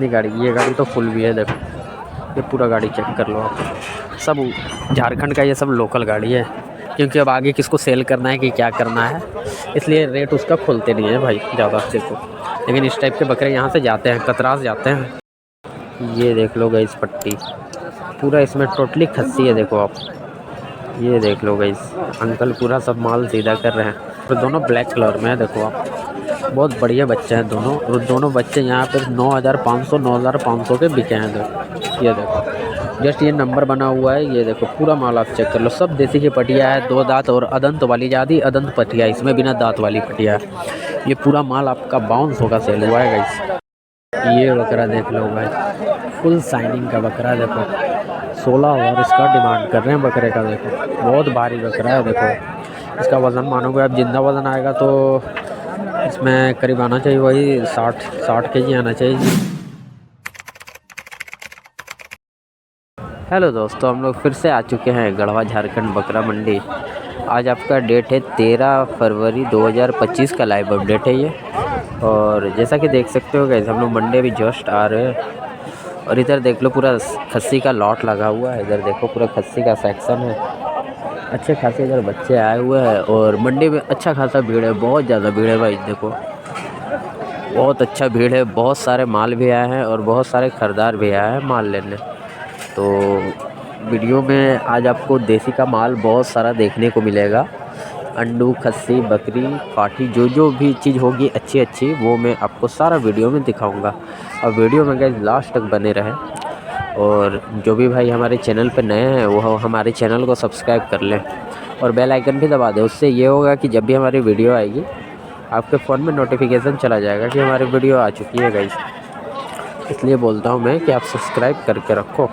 कितनी गाड़ी, ये गाड़ी तो फुल भी है देखो, ये पूरा गाड़ी चेक कर लो आप। सब झारखंड का ये सब लोकल गाड़ी है, क्योंकि अब आगे किसको सेल करना है कि क्या करना है, इसलिए रेट उसका खोलते नहीं है भाई ज़्यादा देखो। लेकिन इस टाइप के बकरे यहाँ से जाते हैं, कतरास जाते हैं। ये देख लो गाइस पट्टी, पूरा इसमें टोटली खस्सी है देखो आप। ये देख लो गाइस, अंकल पूरा सब माल सीधा कर रहे हैं। तो दोनों ब्लैक कलर में है देखो आप, बहुत बढ़िया बच्चे हैं दोनों। और दोनों बच्चे यहाँ पर 9,500 के बिके हैं देखो। ये देखो जस्ट ये नंबर बना हुआ है, ये देखो पूरा माल आप चेक कर लो। सब देसी की पटिया है, 2 दांत और अदंत वाली, ज़्यादा अदंत पटिया, इसमें बिना दांत वाली पटिया है। ये पूरा माल आपका 5200 का सेल हुआ है गाइस। ये बकरा देख लो भाई, फुल शाइनिंग का बकरा देखो, 16,000 इसका डिमांड कर रहे हैं बकरे का देखो। बहुत भारी बकरा है देखो। इसका वज़न मानोगे आप, जिंदा वज़न आएगा तो इसमें करीब आना चाहिए वही 60 केजी आना चाहिए। हेलो दोस्तों, हम लोग फिर से आ चुके हैं गढ़वा झारखंड बकरा मंडी। आज आपका डेट है 13 फरवरी 2025 का लाइव अपडेट है ये। और जैसा कि देख सकते हो गाइस, हम लोग मंडे अभी जस्ट आ रहे हैं। और इधर देख लो पूरा खस्सी का लॉट लगा हुआ है। इधर देखो पूरा खस्सी का सेक्शन है, अच्छे खासे इधर बच्चे आए हुए हैं। और मंडी में अच्छा खासा भीड़ है, बहुत ज़्यादा भीड़ है भाई देखो, बहुत अच्छा भीड़ है। बहुत सारे माल भी आए हैं और बहुत सारे खरीदार भी आए हैं माल लेने। तो वीडियो में आज आपको देसी का माल बहुत सारा देखने को मिलेगा। अंडू, खस्सी, बकरी, पाठी, जो भी चीज़ होगी अच्छी अच्छी, वो मैं आपको सारा वीडियो में दिखाऊंगा। और वीडियो में गाइस लास्ट तक बने रहें। और जो भी भाई हमारे चैनल पर नए हैं वो हमारे चैनल को सब्सक्राइब कर लें और बेल आइकन भी दबा दें। उससे ये होगा कि जब भी हमारी वीडियो आएगी आपके फ़ोन में नोटिफिकेशन चला जाएगा कि हमारी वीडियो आ चुकी है गाइस। इसलिए बोलता हूँ मैं कि आप सब्सक्राइब करके रखो।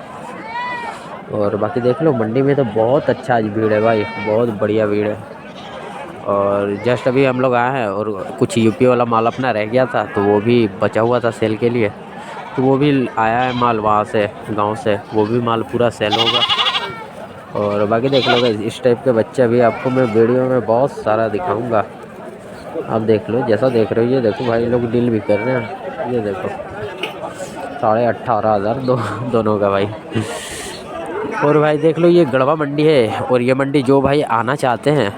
और बाकी देख लो, मंडी में तो बहुत अच्छा आज भीड़ है भाई, बहुत बढ़िया भीड़ है। और जस्ट अभी हम लोग आए हैं और कुछ यूपी वाला माल अपना रह गया था, तो वो भी बचा हुआ था सेल के लिए, तो वो भी आया है माल वहाँ से, गांव से, वो भी माल पूरा सेल होगा। और बाकी देख लो गाइस, इस टाइप के बच्चे अभी आपको मैं वीडियो में बहुत सारा दिखाऊंगा। आप देख लो, जैसा देख रहे हो। ये देखो भाई लोग डील भी कर रहे हैं, ये देखो 18,500 दोनों का भाई। और भाई देख लो, ये गढ़वा मंडी है। और ये मंडी जो भाई आना चाहते हैं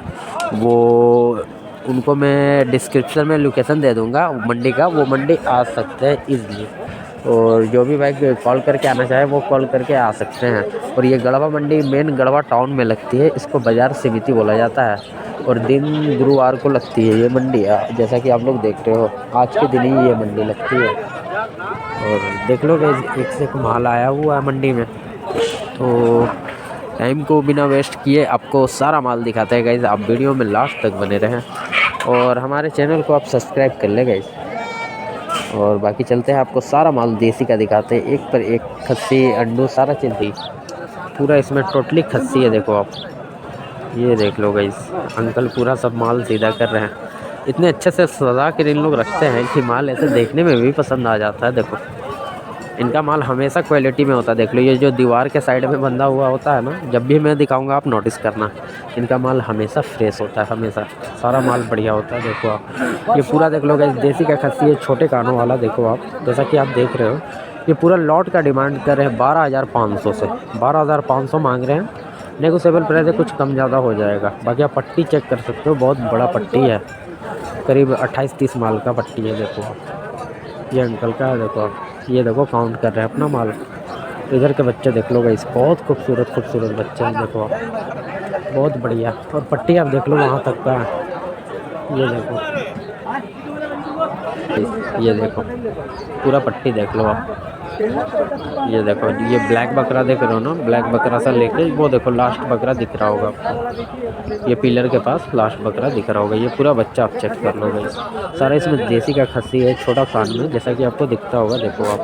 वो उनको मैं डिस्क्रिप्शन में लोकेशन दे दूंगा मंडी का, वो मंडी आ सकते हैं ईज़िली। और जो भी भाई कॉल करके आना चाहे वो कॉल करके आ सकते हैं। और ये गढ़वा मंडी मेन गढ़वा टाउन में लगती है, इसको बाज़ार समिति बोला जाता है। और दिन गुरुवार को लगती है ये मंडी, जैसा कि आप लोग देख रहे हो, आज के दिन ही ये मंडी लगती है। और देख लो गाइस, एक से एक माल आया हुआ है मंडी में। तो टाइम को बिना वेस्ट किए आपको सारा माल दिखाते हैं गाइस, आप वीडियो में लास्ट तक बने रहें। और हमारे चैनल को आप सब्सक्राइब कर ले गाइस। और बाकी चलते हैं, आपको सारा माल देसी का दिखाते हैं, एक पर एक खस्सी, अंडू, सारा चीज़ पूरा इसमें टोटली खस्सी है देखो आप। ये देख लो गाइस, अंकल पूरा सब माल सीधा कर रहे हैं। इतने अच्छे से सजा कर इन लोग रखते हैं कि माल ऐसे देखने में भी पसंद आ जाता है देखो। इनका माल हमेशा क्वालिटी में होता है। देख लो, ये जो दीवार के साइड में बंधा हुआ होता है ना, जब भी मैं दिखाऊंगा आप नोटिस करना, इनका माल हमेशा फ्रेश होता है, हमेशा सारा माल बढ़िया होता है। देखो आप, ये पूरा देख लो गाइस, देसी का खस्सी है, छोटे कानों वाला देखो आप, जैसा कि आप देख रहे हो। ये पूरा लॉट का डिमांड कर रहे हैं 12,500 से, 12,500 मांग रहे हैं। नेगोशिएबल प्राइस है, कुछ कम ज़्यादा हो जाएगा। बाकी आप पट्टी चेक कर सकते हो, बहुत बड़ा पट्टी है, करीब 28-30 माल का पट्टी है देखो आप। ये अंकल का है देखो आप, ये देखो काउंट कर रहे हैं अपना माल। इधर के बच्चे देख लो गाइस, बहुत खूबसूरत खूबसूरत बच्चे हैं देखो आप, बहुत बढ़िया। और पट्टी आप देख लो वहाँ तक का है, ये देखो, ये देखो पूरा पट्टी देख लो आप। ये देखो, ये ब्लैक बकरा देख रहे हो ना, ब्लैक बकरा सा लेके वो देखो लास्ट बकरा दिख रहा होगा आपको, ये पिलर के पास लास्ट बकरा दिख रहा होगा। ये पूरा बच्चा आप चेक कर लो गाइस, सारा इसमें देसी का खस्सी है, छोटा कान में, जैसा कि आपको दिखता होगा देखो आप।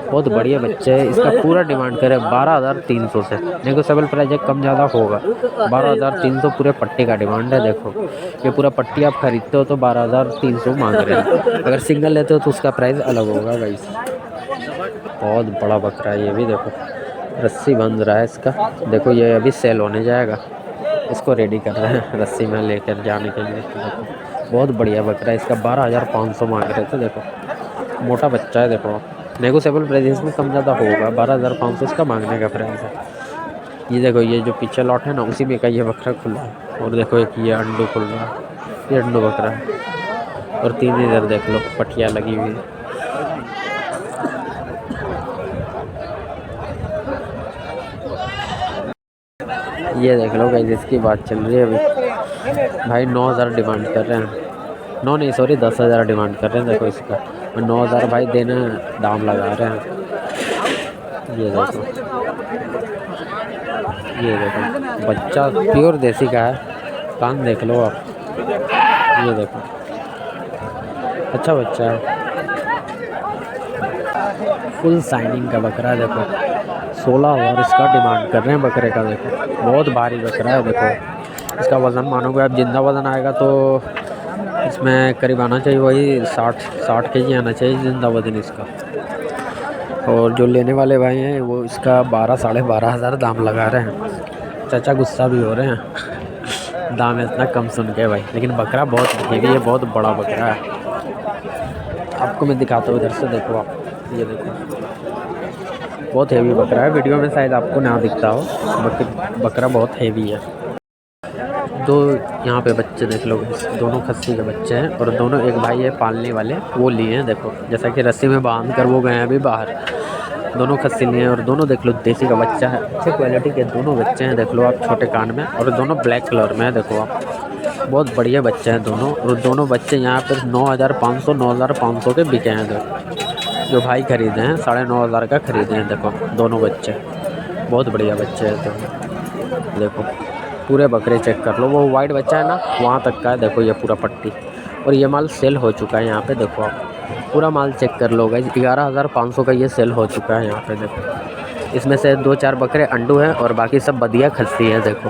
बहुत बढ़िया बच्चे है, इसका पूरा डिमांड करे 12,300 से, नेगोशिएबल प्राइस कम ज़्यादा होगा। 12,300 पूरे पट्टी का डिमांड है देखो। ये पूरा पट्टी आप खरीदते हो तो 12,300 मांग रहे हैं, अगर सिंगल लेते हो तो उसका प्राइस अलग होगा गाइस। बहुत बड़ा बकरा है ये भी देखो, रस्सी बंध रहा है इसका देखो, ये अभी सेल होने जाएगा, इसको रेडी कर रहे हैं रस्सी में लेकर जाने के लिए। देखो बहुत बढ़िया बकरा है, इसका 12,500 मांग रहे थे देखो, मोटा बच्चा है देखो। नेगोशिएबल प्राइस में कम ज़्यादा होगा। 12,500 इसका मांगने का प्राइस है। ये देखो ये जो पीछे लॉट है ना उसी में का ये बकरा खुला है। और देखो एक ये अंडू खुल रहा है, ये अंडू बकरा है। और 3 इधर देख लो पट्टियाँ लगी हुई है। ये देख लो गाइस इसकी बात चल रही है अभी। भाई 9,000 डिमांड कर रहे हैं। 9 नहीं सॉरी 10,000 डिमांड कर रहे हैं। देखो इसका 9,000 भाई देने दाम लगा रहे हैं। ये देखो बच्चा प्योर देसी का है। कान देख लो आप, ये देखो अच्छा बच्चा है, फुल शाइनिंग का बकरा है। देखो 16,000 इसका डिमांड कर रहे हैं बकरे का। देखो बहुत भारी बकरा है। देखो इसका वज़न मानोगे आप, जिंदा वज़न आएगा तो इसमें करीब आना चाहिए वही 60 kg आना चाहिए जिंदा वज़न इसका। और जो लेने वाले भाई हैं वो इसका 12,500 दाम लगा रहे हैं। चाचा गुस्सा भी हो रहे हैं दाम इतना कम सुन के भाई, लेकिन बकरा बहुत हेवी है, बहुत बड़ा बकरा है। आपको मैं दिखाता हूँ इधर से, देखो आप, ये देखो बहुत हेवी बकरा है। वीडियो में शायद आपको ना दिखता हो, बकरा बहुत हेवी है। दो यहाँ पे बच्चे देख लो, दोनों खस्सी के बच्चे हैं। और दोनों एक भाई है पालने वाले, वो लिए हैं। देखो जैसा कि रस्सी में बांध कर वो गए हैं अभी बाहर। दोनों खस्सी लिए हैं और दोनों देख लो देसी का बच्चा है, अच्छे क्वालिटी के दोनों बच्चे हैं। देख लो आप छोटे कान में, और दोनों ब्लैक कलर में है। देखो आप बहुत बढ़िया बच्चे हैं दोनों। और दोनों बच्चे यहाँ पर 9,500 के बिके हैं। देखो जो भाई खरीदे हैं 9,500 का खरीदे हैं। देखो दोनों बच्चे बहुत बढ़िया बच्चे हैं। तो देखो पूरे बकरे चेक कर लो, वो वाइट बच्चा है ना वहाँ तक का है। देखो ये पूरा पट्टी, और ये माल सेल हो चुका है यहाँ पे। देखो आप पूरा माल चेक कर लो गाइस, 11,500 का ये सेल हो चुका है यहाँ पे। देखो इसमें से 2-4 बकरे अंडू हैं और बाकी सब बदिया खस्सी हैं। देखो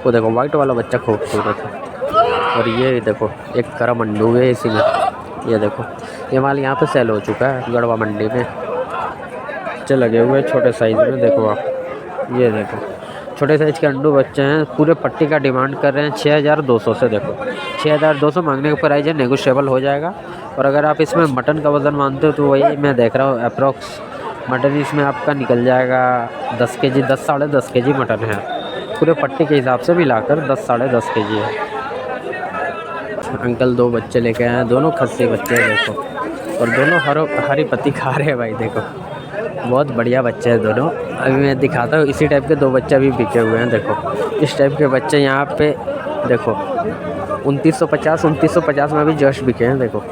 वो देखो वाइट वाला बच्चा खूबसूरत है। और ये देखो एक करम अंडू है इसी में। ये देखो ये माल यहाँ पे सेल हो चुका है गढ़वा मंडी में। बच्चे लगे हुए छोटे साइज़ में। देखो आप ये देखो छोटे साइज़ के अंडू बच्चे हैं। पूरे पट्टी का डिमांड कर रहे हैं 6,200 से। देखो 6,200 मांगने के प्राइस है, नेगोशिएबल हो जाएगा। और अगर आप इसमें मटन का वज़न मानते हो तो वही मैं देख रहा हूँ अप्रॉक्स मटन इसमें आपका निकल जाएगा 10 kg, 10-10.5 kg मटन है। पूरे पट्टी के हिसाब से मिलाकर 10-10.5 kg है। अंकल 2 बच्चे लेके आए हैं, दोनों खस्सी बच्चे हैं। देखो और दोनों हरी पत्ती खा रहे हैं भाई। देखो बहुत बढ़िया बच्चे हैं दोनों। अभी मैं दिखाता हूँ, इसी टाइप के 2 बच्चे अभी बिके हुए हैं। देखो इस टाइप के बच्चे यहाँ पे देखो 2950 में अभी जस्ट बिके हैं। देखो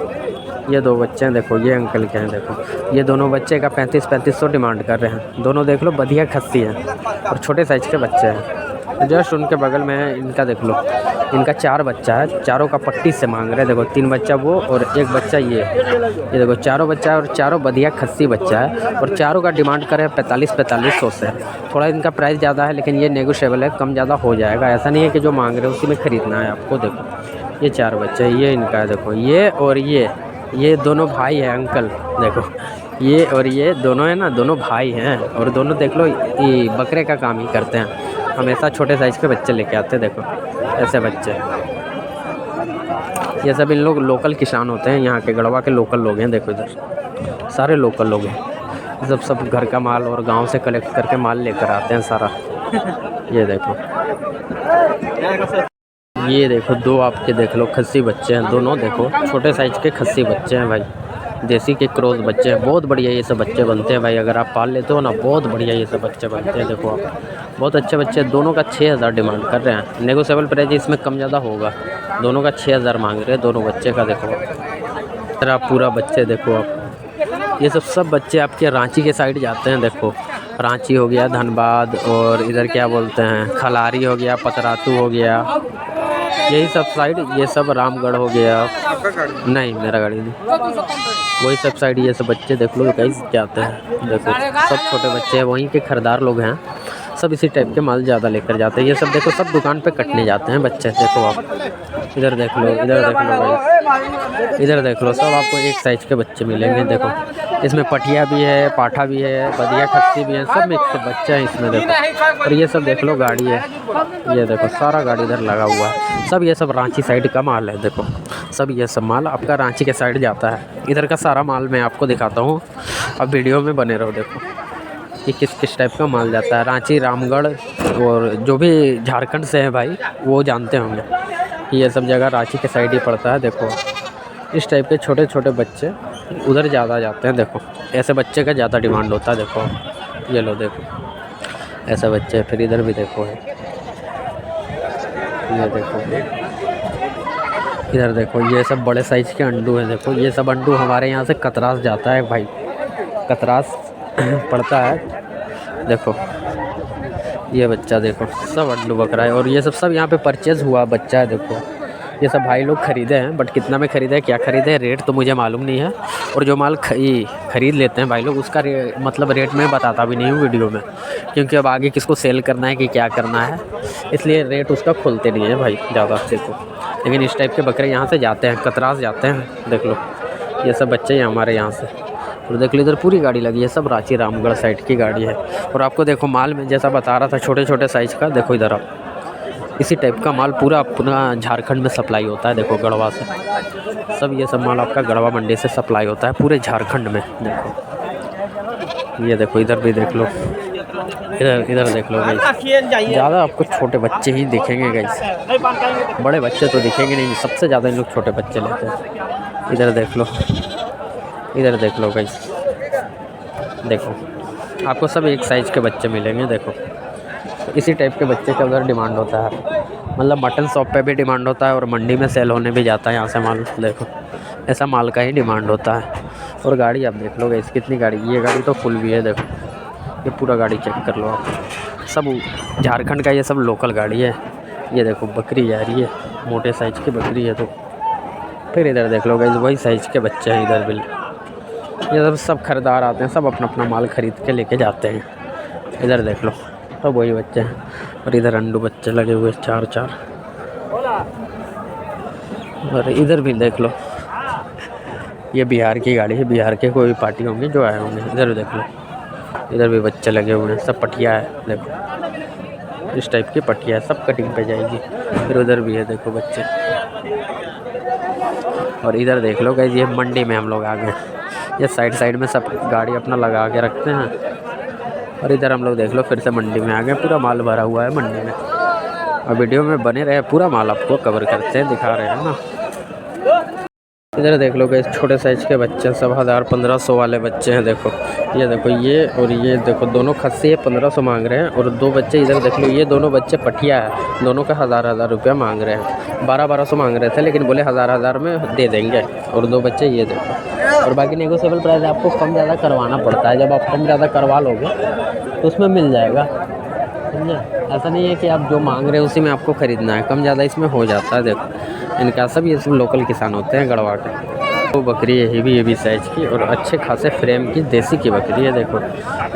ये 2 बच्चे हैं। देखो ये अंकल के हैं। देखो ये दोनों बच्चे का 3500 डिमांड कर रहे हैं। दोनों देख लो बढ़िया खस्सी हैं और छोटे साइज़ के बच्चे हैं। जस्ट उनके बगल में है इनका, देख लो इनका 4 बच्चा है। चारों का पट्टी से मांग रहे हैं। देखो 3 बच्चा वो और 1 बच्चा ये देखो चारों बच्चा है और चारों बढ़िया खस्सी बच्चा है। और चारों का डिमांड करें 4500 से। थोड़ा इनका प्राइस ज़्यादा है लेकिन ये नेगोशिएबल है, कम ज़्यादा हो जाएगा। ऐसा नहीं है कि जो मांग रहे हैं उसी में ख़रीदना है आपको। देखो ये 4 बच्चे ये इनका है। देखो ये और ये दोनों भाई हैं अंकल। देखो ये और ये दोनों है ना, दोनों भाई हैं। और दोनों देख लो ये बकरे का काम ही करते हैं, हमेशा छोटे साइज़ के बच्चे लेके आते हैं। देखो ऐसे बच्चे, ये सब इन लोग लोकल किसान होते हैं, यहाँ के गढ़वा के लोकल लोग हैं। देखो इधर सारे लोकल लोग हैं, सब घर का माल और गांव से कलेक्ट करके माल लेकर आते हैं सारा। ये देखो 2 आपके देख लो खस्सी बच्चे हैं दोनों। देखो छोटे साइज़ के खस्सी बच्चे हैं भाई, देसी के क्रॉस बच्चे हैं। बहुत बढ़िया ये सब बच्चे बनते हैं भाई, अगर आप पाल लेते हो ना बहुत बढ़िया ये सब बच्चे बनते हैं। देखो आप बहुत अच्छे बच्चे, दोनों का 6,000 डिमांड कर रहे हैं। नेगोशिएबल प्राइस इसमें कम ज़्यादा होगा। दोनों का 6,000 मांग रहे हैं दोनों बच्चे का। देखो अगर आप पूरा बच्चे देखो आप, ये सब बच्चे आपके रांची के साइड जाते हैं। देखो रांची हो गया, धनबाद, और इधर क्या बोलते हैं खलारी हो गया, पतरातू हो गया, यही सब साइड, ये सब रामगढ़ हो गया। नहीं मेरा गाड़ी नहीं, वही सब साइड ये सब बच्चे देख लो गाइस जाते हैं। देखो सब छोटे बच्चे हैं, वहीं के खरीदार लोग हैं, सब इसी टाइप के माल ज़्यादा लेकर जाते हैं। ये सब देखो सब दुकान पे कटने जाते हैं बच्चे। देखो आप इधर देख लो, इधर देख लो भाई, इधर देख लो, सब आपको एक साइज़ के बच्चे मिलेंगे। देखो इसमें पटिया भी है, पाठा भी है, बदिया खस्सी भी है, सब मिक्स बच्चे हैं इसमें देखो। और ये सब देख लो गाड़ी है, ये देखो सारा गाड़ी इधर लगा हुआ है। सब ये सब रांची साइड का माल है देखो। सब ये सब माल आपका रांची के साइड जाता है। इधर का सारा माल मैं आपको दिखाता हूँ, अब वीडियो में बने रहो। देखो कि किस टाइप का माल जाता है। रांची, रामगढ़ और जो भी झारखंड से है भाई वो जानते होंगे कि ये सब जगह रांची के साइड ही पड़ता है। देखो इस टाइप के छोटे छोटे बच्चे उधर ज़्यादा जाते हैं। देखो ऐसे बच्चे का ज़्यादा डिमांड होता है। देखो ये लो, देखो ऐसे बच्चे। फिर इधर भी देखो है, ये देखो इधर देखो, ये सब बड़े साइज़ के अंडू हैं। देखो ये सब अंडू हमारे यहाँ से कतरास जाता है भाई, कतरास पड़ता है। देखो ये बच्चा देखो, सब अंडू बकरा है। और ये सब यहाँ पे परचेज़ हुआ बच्चा है। देखो ये सब भाई लोग ख़रीदे हैं, बट कितना में ख़रीदे, क्या ख़रीदे, रेट तो मुझे मालूम नहीं है। और जो माल ख़रीद लेते हैं भाई लोग, उसका मतलब रेट मैं बताता भी नहीं हूँ वीडियो में, क्योंकि अब आगे किसको सेल करना है कि क्या करना है, इसलिए रेट उसका खोलते नहीं है भाई ज़्यादा से को। लेकिन इस टाइप के बकरे यहाँ से जाते हैं, कतरास जाते हैं। देख लो ये सब बच्चे हैं हमारे यहाँ से। और देख लो इधर पूरी गाड़ी लगी है, सब रांची रामगढ़ साइड की गाड़ी है। और आपको देखो माल में जैसा बता रहा था छोटे छोटे साइज़ का, देखो इधर आप इसी टाइप का माल पूरा झारखंड में सप्लाई होता है। देखो गढ़वा से सब ये सब माल आपका गढ़वा मंडी से सप्लाई होता है पूरे झारखंड में। देखो ये देखो, इधर भी देख लो, इधर देख लो गाइस। ज़्यादा आपको छोटे बच्चे ही दिखेंगे गाइस, बड़े बच्चे तो दिखेंगे नहीं। सबसे ज़्यादा इन लोग छोटे बच्चे लेते हैं। इधर देख लो, इधर देख लो गाइस, देखो आपको सब एक साइज़ के बच्चे मिलेंगे। देखो इसी टाइप के बच्चे का उधर डिमांड होता है, मतलब मटन शॉप पे भी डिमांड होता है और मंडी में सेल होने भी जाता है यहाँ से माल। देखो ऐसा माल का ही डिमांड होता है। और गाड़ी आप देख लो गाइस, कितनी गाड़ी, ये गाड़ी तो फुल भी है। देखो ये पूरा गाड़ी चेक कर लो आप, सब झारखंड का ये सब लोकल गाड़ी है। ये देखो बकरी जा रही है, मोटे साइज़ की बकरी है। तो फिर इधर देख लो गाइस, वही साइज़ के बच्चे हैं इधर भी। ये सब खरीदार आते हैं, सब अपना अपना माल ख़रीद के लेके जाते हैं। इधर देख लो सब वही बच्चे हैं। और इधर अंडू बच्चे लगे हुए 4-4। और इधर भी देख लो, ये बिहार की गाड़ी है, बिहार के कोई पार्टी होंगे जो आए होंगे। इधर देख लो, इधर भी बच्चे लगे हुए हैं, सब पटिया है। देखो इस टाइप की पटिया है, सब कटिंग पे जाएगी। फिर उधर भी है देखो बच्चे। और इधर देख लो गाइस, ये मंडी में हम लोग आ गए। ये साइड में सब गाड़ी अपना लगा के रखते हैं। और इधर हम लोग देख लो फिर से मंडी में आ गए, पूरा माल भरा हुआ है मंडी में। और वीडियो में बने रहे, पूरा माल आपको कवर करते हैं, दिखा रहे हैं ना। इधर देख लो गाइस, छोटे साइज़ के बच्चे सब 1000-1500 वाले बच्चे हैं। देखो ये देखो, ये और ये देखो, दोनों खस्सी है, 1500 मांग रहे हैं। और दो बच्चे इधर देख लो, ये दोनों बच्चे पटिया है, दोनों का 1000 रुपया मांग रहे हैं। 1200 मांग रहे थे, लेकिन बोले 1000 में दे देंगे। और दो बच्चे ये देखो। और बाकी नेगोशिएबल प्राइस आपको कम ज़्यादा करवाना पड़ता है, जब आप कम ज़्यादा करवा लोगे तो उसमें मिल जाएगा, समझे। ऐसा नहीं है कि आप जो मांग रहे हैं उसी में आपको ख़रीदना है, कम ज़्यादा इसमें हो जाता है। देखो इनका सब ये सब लोकल किसान होते हैं गढ़वा के। वो बकरी है हेवी साइज़ की और अच्छे खासे फ्रेम की देसी की बकरी है। देखो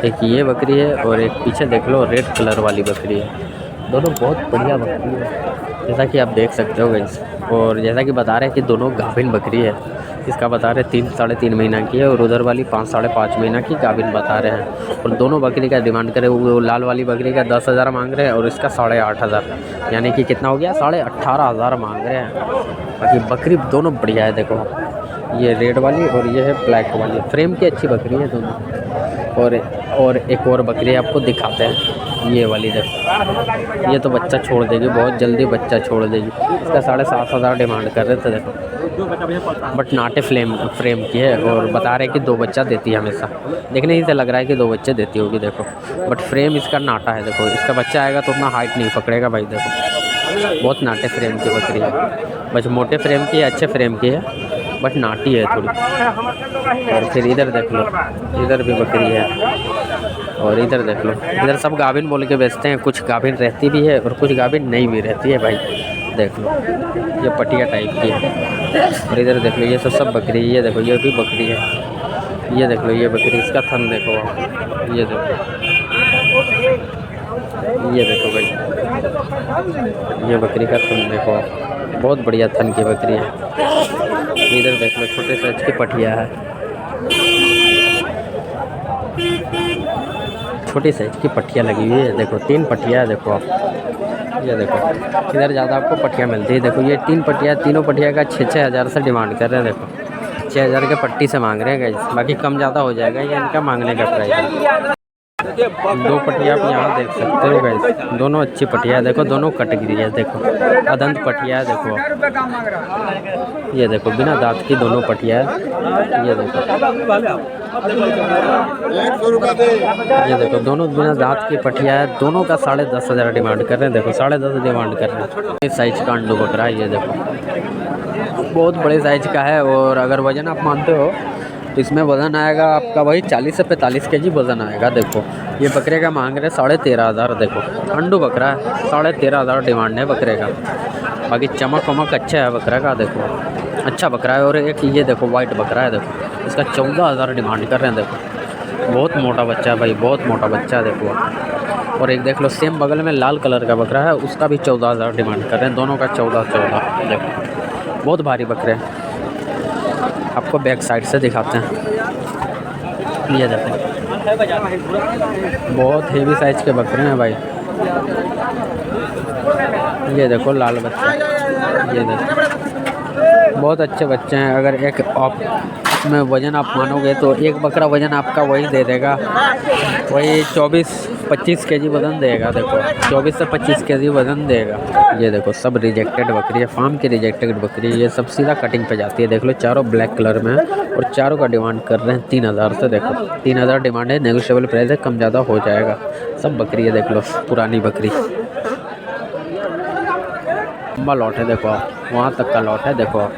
एक ये बकरी है और एक पीछे देख लो रेड कलर वाली बकरी है। दोनों बहुत बढ़िया बकरी है, जैसा कि आप देख सकते हो गाइस। और जैसा कि बता रहे हैं कि दोनों गाभिन बकरी है। इसका बता रहे 3-3.5 महीना की है और उधर वाली 5-5.5 महीना की गाभिन बता रहे हैं। और दोनों बकरी का डिमांड करे, वो लाल वाली बकरी का 10,000 मांग रहे हैं और इसका 8,500, यानी कि कितना हो गया, 18,500 मांग रहे हैं। बाकी बकरी दोनों बढ़िया है। देखो ये रेड वाली और ये है ब्लैक वाली, फ्रेम की अच्छी बकरी है दोनों। और एक और बकरी आपको दिखाते हैं, ये वाली देखो, ये तो बच्चा छोड़ देगी, बहुत जल्दी बच्चा छोड़ देगी। इसका 7,500 डिमांड कर रहे थे। देखो बट नाटे फ्रेम की है और बता रहे कि 2 बच्चा देती है हमेशा। देखने ही से लग रहा है कि 2 बच्चे देती होगी। देखो बट फ्रेम इसका नाटा है। देखो इसका बच्चा आएगा तो उतना हाइट नहीं पकड़ेगा भाई। देखो बहुत नाटे फ्रेम की बकरी है, बस मोटे फ्रेम की है, अच्छे फ्रेम की है, बट नाटी है थोड़ी। और फिर इधर देख लो, इधर भी बकरी है। और इधर देख लो, इधर सब गाभिन बोल के बेचते हैं, कुछ गाभिन रहती भी है और कुछ गाभिन नहीं भी रहती है भाई। देख लो ये पटिया टाइप की है। और इधर देख लो ये सब बकरी, ये देखो ये भी बकरी है। ये देख लो ये बकरी, इसका थन देखो आप, ये देखो, ये देखो भाई, ये बकरी का थन देखो आप, बहुत बढ़िया थन की बकरी है। इधर देख लो छोटे साइज की पटिया है। छोटी साइज की पट्टियाँ लगी हुई है, देखो 3 पट्टियाँ है, देखो आप ये देखो इधर ज़्यादा आपको पट्टियाँ मिलती है। देखो ये 3 पट्टियाँ, तीनों पट्टियाँ का 6-6 हज़ार से डिमांड कर रहे हैं। देखो 6 हज़ार के पट्टी से मांग रहे हैं गाइस, बाकी कम ज़्यादा हो जाएगा, ये इनका मांगने का प्राइस है। 2 पट्टियाँ आप यहाँ देख सकते हो गाइस, दोनों अच्छी पट्टियाँ है, देखो दोनों कट गिरी है, देखो अदंत पट्टियाँ है, देखो ये देखो बिना दांत की दोनों पट्टियाँ है, ये देखो दोनों बिना दांत की पट्टियाँ है, दोनों का 10,500 डिमांड कर रहे हैं। देखो 10,500 डिमांड कर रहे हैं। इस साइज का अंडू बकरा है, ये देखो बहुत बड़े साइज का है। और अगर वजन आप मानते हो तो इसमें वज़न आएगा आपका वही 40 से 45 केजी वज़न आएगा। देखो ये बकरे का मांग रहे 13,500। देखो अंडू बकरा है, 13,500 डिमांड है बकरे का। बाकी चमक वमक अच्छा है बकरा का, देखो अच्छा बकरा है। और एक ये देखो वाइट बकरा है, देखो इसका 14,000 डिमांड कर रहे हैं। देखो बहुत मोटा बच्चा है भाई, बहुत मोटा बच्चा है, देखो। और एक देख लो सेम बगल में लाल कलर का बकरा है, उसका भी 14,000 डिमांड कर रहे हैं, दोनों का 14,000। देखो बहुत भारी बकरे हैं। आपको बैक साइड से दिखाते हैं, ये देखो बहुत हेवी साइज के बकरे हैं भाई। ये देखो लाल बच्चा, ये देखो बहुत अच्छे बच्चे हैं। अगर एक आप में वज़न आप मानोगे तो एक बकरा वज़न आपका वही दे देगा, वही 24-25 केजी वज़न देगा। देखो 24 से 25 केजी वज़न देगा। ये देखो सब रिजेक्टेड बकरी है, फार्म की रिजेक्टेड बकरी, ये सब सीधा कटिंग पे जाती है। देख लो चारों ब्लैक कलर में है और चारों का डिमांड कर रहे हैं 3,000 से। देखो 3,000 डिमांड है, नेगोशिएबल प्राइस है, कम ज़्यादा हो जाएगा। सब बकरी है, देख लो पुरानी बकरी, लंबा लॉट है, देखो वहाँ तक का लॉट है। देखो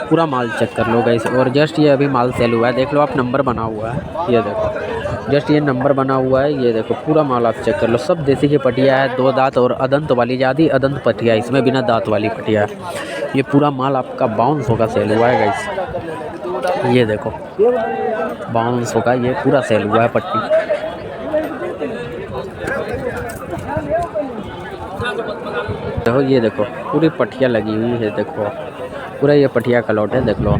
पूरा माल चेक कर लो गाइस। और जस्ट ये अभी माल सेल हुआ है, देख लो आप नंबर बना हुआ है, ये देखो जस्ट ये नंबर बना हुआ है। ये देखो पूरा माल आप चेक कर लो, सब देसी की पटिया है, 2 दांत और अदंत वाली, ज़्यादा अदंत पटिया है, इसमें बिना दांत वाली पटिया है। ये पूरा माल आपका 5200 का सेल हुआ है गाइस। ये देखो 5200 का ये पूरा सेल हुआ है पट्टी। देखो ये देखो पूरी पटिया लगी हुई है, देखो पूरा ये पटिया का लॉट है, देख लो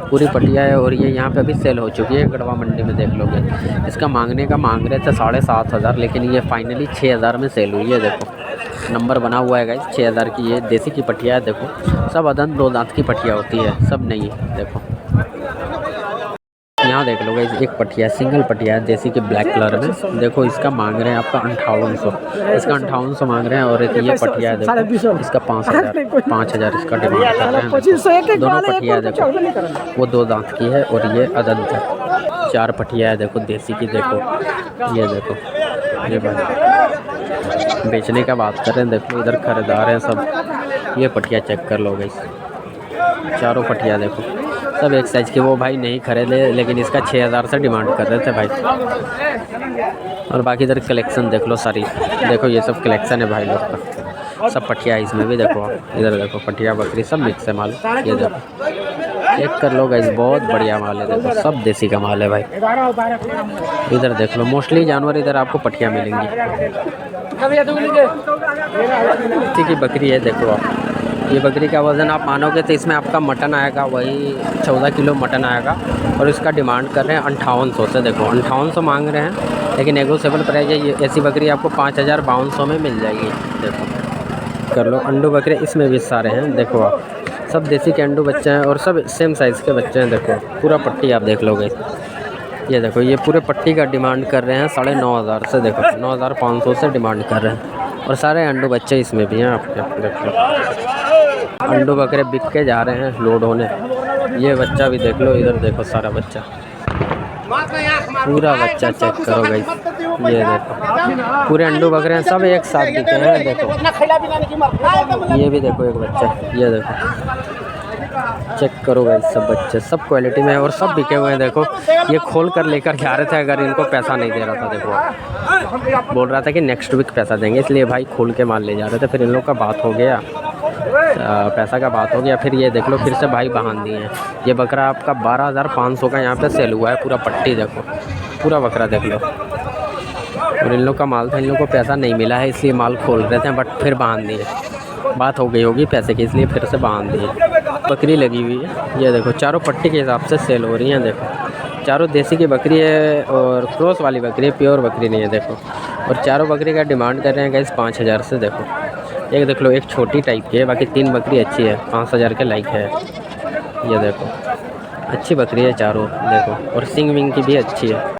पूरी पटिया है। और ये यहाँ पे अभी सेल हो चुकी है गढ़वा मंडी में, देख लोगे। इसका मांगने का मांग रहे थे 7,500, लेकिन ये फाइनली 6,000 में सेल हुई है। देखो नंबर बना हुआ है गाइस, 6,000 की ये देसी की पटिया है। देखो सब अदंत 2 दांत की पटिया होती है, सब नहीं है। देखो यहाँ देख लो गाइस, एक पटिया सिंगल पटिया है देसी के ब्लैक कलर में। देखो इसका मांग रहे हैं आपका 5800, इसका 5800 मांग रहे हैं। और एक ये पटिया है, देखो इसका 5,000 इसका डिमांड कर रहे हैं। दोनों पटिया है, देखो वो 2 दांत की है और ये अदंत है। 4 पटिया है, देखो देसी की। देखो ये देखो ये भाई बेचने का बात कर रहे हैं, देखो इधर खरीदार हैं सब। ये पटिया चेक कर लो गाइस, चारों पटिया देखो सब एक साइज़ के। वो भाई नहीं खरीदे, लेकिन इसका 6,000 से डिमांड कर रहे थे भाई। और बाकी इधर कलेक्शन देख लो सारी, देखो ये सब कलेक्शन है भाई लोग का, सब पटिया है इसमें भी। देखो इधर देखो पटिया बकरी सब मिक्स है माल, ये देखो चेक कर लो गाइस, बहुत बढ़िया माल है। देखो सब देसी का माल है भाई। इधर देख लो मोस्टली जानवर इधर आपको पटिया मिलेंगी। ठीक है बकरी है, देखो आप ये बकरी का वज़न आप मानोगे तो इसमें आपका मटन आएगा वही 14 किलो मटन आएगा। और इसका डिमांड कर रहे हैं 5800 से। देखो 5800 मांग रहे हैं, लेकिन नेगोशिएबल प्राइस है। ये ऐसी बकरी आपको 5,500 में मिल जाएगी। देखो कर लो अंडू बकरे इसमें भी सारे हैं, देखो आप सब देसी के अंडू बच्चे हैं और सब सेम साइज़ के बच्चे हैं। देखो पूरा पट्टी आप देख लोगे, ये देखो ये पूरे पट्टी का डिमांड कर रहे हैं 9,500 से। देखो 9,500 से डिमांड कर रहे हैं। और सारे अंडू बच्चे इसमें भी हैं आपके, देख लो अंडू बकरे बिक के जा रहे हैं लोड होने। ये बच्चा भी देख लो, इधर देखो सारा बच्चा, पूरा बच्चा चेक करो गाइस। ये देखो पूरे अंडू बकरे हैं, सब एक साथ बिके हैं। देखो ये भी देखो एक बच्चा, ये देखो चेक करो गाइस, सब बच्चे सब क्वालिटी में है और सब बिके हुए हैं। देखो ये खोल कर लेकर जा रहे थे, अगर इनको पैसा नहीं दे रहा था। देखो बोल रहा था कि नेक्स्ट वीक पैसा देंगे, इसलिए भाई खोल के माल ले जा रहे थे। फिर इन लोग का बात हो गया, पैसा का बात हो गया, फिर ये देख लो फिर से भाई बहान दिए हैं। ये बकरा आपका 12,500 का यहाँ पे सेल हुआ है, पूरा पट्टी देखो पूरा बकरा देख लो। और इन लोग का माल था, इन लोग को पैसा नहीं मिला है इसलिए माल खोल रहे थे, बट फिर बांध दिए, बात हो गई होगी पैसे की, इसलिए फिर से बांध दिए। बकरी लगी हुई है, ये देखो चारों पट्टी के हिसाब से सेल हो रही हैं। देखो चारों देसी की बकरी है और क्रॉस वाली बकरी है, प्योर बकरी नहीं है देखो। और चारों बकरी का डिमांड कर रहे हैं गाइस 5,000 से। देखो एक देख लो, एक छोटी टाइप की है, बाकी 3 बकरी अच्छी है, 5,000 के लाइक है। ये देखो अच्छी बकरी है चारों देखो, और सिंग विंग की भी अच्छी है।